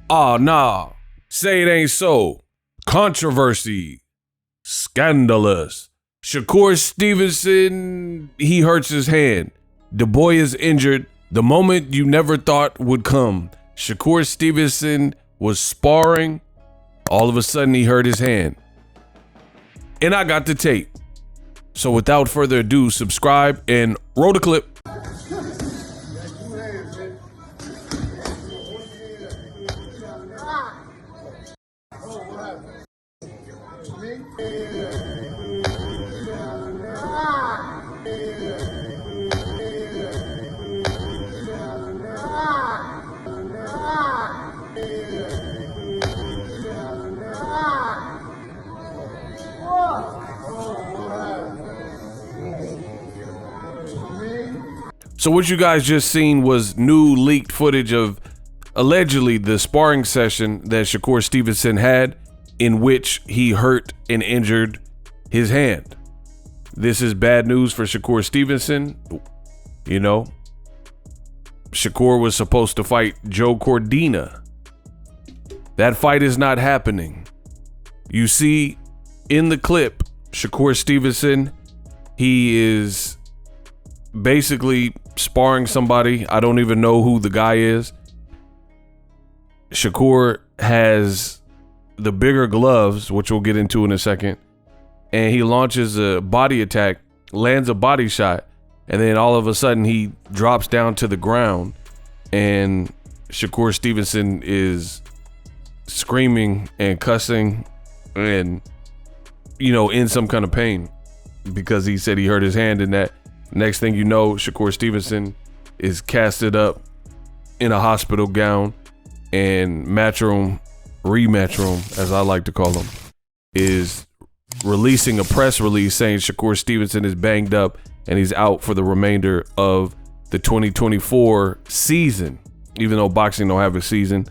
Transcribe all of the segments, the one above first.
Oh, nah. Say it ain't so. Controversy. Scandalous. Shakur Stevenson, he hurts his hand. The boy is injured. The moment you never thought would come. Shakur Stevenson was sparring. All of a sudden, he hurt his hand. And I got the tape. So without further ado, subscribe and roll the clip. So what you guys just seen was new leaked footage of allegedly the sparring session that Shakur Stevenson had, in which he hurt and injured his hand. This is bad news for Shakur Stevenson. You know, Shakur was supposed to fight Joe Cordina. That fight is not happening. You see in the clip, Shakur Stevenson, he is basically sparring somebody. I don't even know who the guy is. Shakur has the bigger gloves, which we'll get into in a second, and he launches a body attack, lands a body shot, and then all of a sudden he drops down to the ground, and Shakur Stevenson is screaming and cussing and, you know, in some kind of pain because he said he hurt his hand. In that, next thing you know, Shakur Stevenson is casted up in a hospital gown, and Matchroom, Rematchroom, as I like to call them, is releasing a press release saying Shakur Stevenson is banged up and he's out for the remainder of the 2024 season. Even though boxing don't have a season,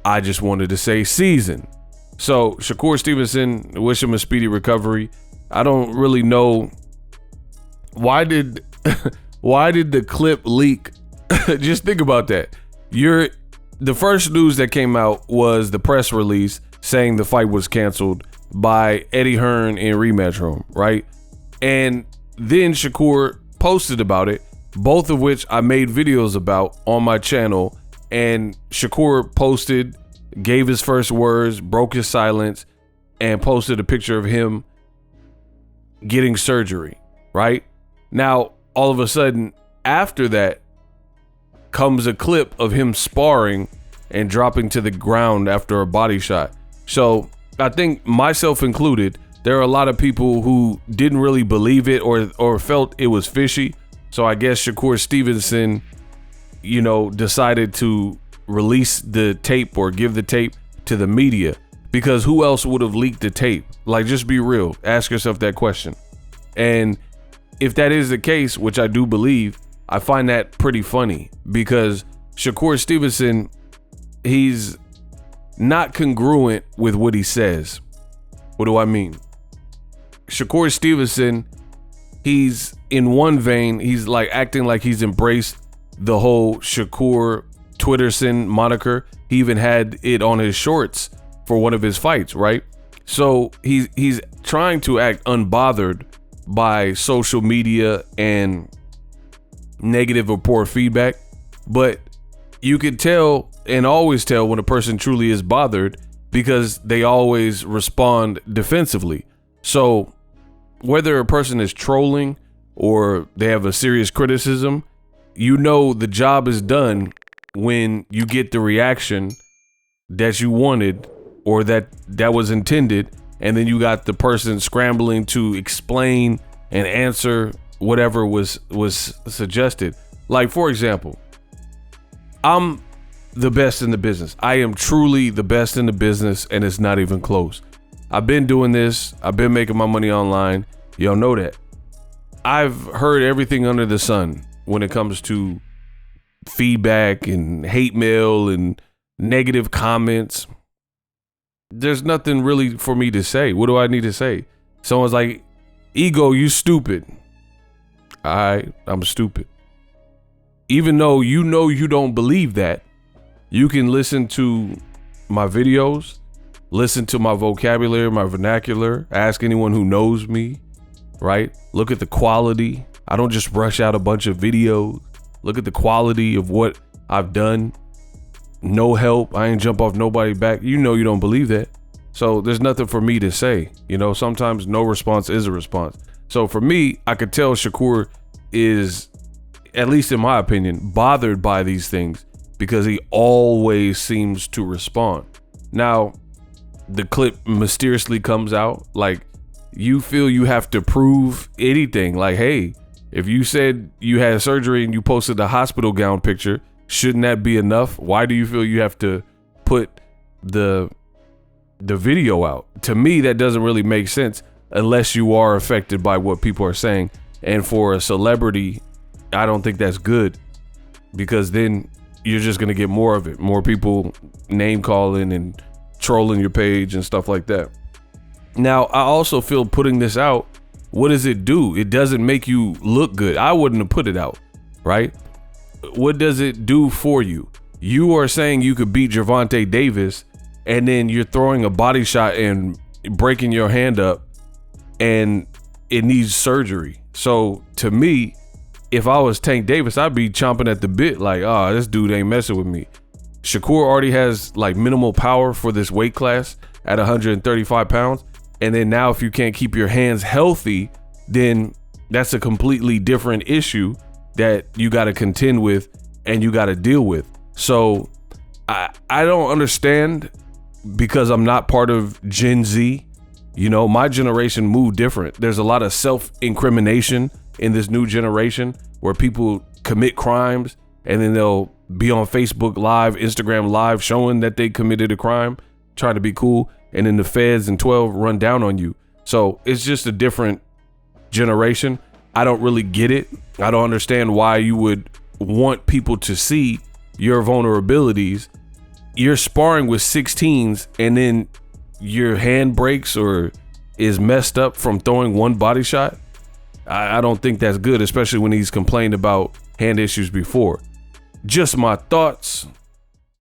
I just wanted to say season. So Shakur Stevenson, wish him a speedy recovery. I don't really know why did the clip leak. Just think about that. The first news that came out was the press release saying the fight was canceled by Eddie Hearn in Rematch Room, right? And then Shakur posted about it, both of which I made videos about on my channel. And Shakur posted, gave his first words, broke his silence, and posted a picture of him getting surgery, right? Now, all of a sudden, after that comes a clip of him sparring and dropping to the ground after a body shot. So I think, myself included, there are a lot of people who didn't really believe it or felt it was fishy. So I guess Shakur Stevenson, you know, decided to release the tape or give the tape to the media, because who else would have leaked the tape? Like, just be real. Ask yourself that question. And if that is the case, which I do believe, I find that pretty funny, because Shakur Stevenson, he's not congruent with what he says. What do I mean? Shakur Stevenson, he's in one vein, he's like acting like he's embraced the whole Shakur Twitterson moniker. He even had it on his shorts for one of his fights, right? So he's trying to act unbothered by social media and negative or poor feedback, but you could tell and always tell when a person truly is bothered, because they always respond defensively. So whether a person is trolling or they have a serious criticism, you know the job is done when you get the reaction that you wanted or that was intended, and then you got the person scrambling to explain and answer whatever was suggested. Like, for example, I'm the best in the business. I am truly the best in the business, and it's not even close. I've been doing this. I've been making my money online. Y'all know that. I've heard everything under the sun when it comes to feedback and hate mail and negative comments. There's nothing really for me to say. What do I need to say? Someone's like, "Ego, you stupid." I'm stupid. Even though you know you don't believe that, you can listen to my videos, listen to my vocabulary, my vernacular, ask anyone who knows me, right? Look at the quality. I don't just rush out a bunch of videos. Look at the quality of what I've done. No help. I ain't jump off nobody's back. You know you don't believe that. So there's nothing for me to say. You know, sometimes no response is a response. So for me, I could tell Shakur is, at least in my opinion, bothered by these things because he always seems to respond. Now, the clip mysteriously comes out. Like, you feel you have to prove anything. Like, hey, if you said you had surgery and you posted a hospital gown picture, shouldn't that be enough? Why do you feel you have to put the video out? To me, that doesn't really make sense unless you are affected by what people are saying. And for a celebrity, I don't think that's good, because then you're just going to get more of it. More people name calling and trolling your page and stuff like that. Now, I also feel putting this out, what does it do? It doesn't make you look good. I wouldn't have put it out, right? What does it do for you? You are saying you could beat Gervonta Davis, and then you're throwing a body shot and breaking your hand up, and it needs surgery. So to me, if I was Tank Davis, I'd be chomping at the bit like, oh, this dude ain't messing with me. Shakur already has like minimal power for this weight class at 135 pounds. And then now if you can't keep your hands healthy, then that's a completely different issue that you got to contend with and you got to deal with. So I don't understand, because I'm not part of Gen Z. You know, my generation moved different. There's a lot of self-incrimination in this new generation where people commit crimes and then they'll be on Facebook Live, Instagram Live, showing that they committed a crime, trying to be cool. And then the feds and 12 run down on you. So it's just a different generation. I don't really get it. I don't understand why you would want people to see your vulnerabilities. You're sparring with 16s and then your hand breaks or is messed up from throwing one body shot. I don't think that's good, especially when he's complained about hand issues before. Just my thoughts.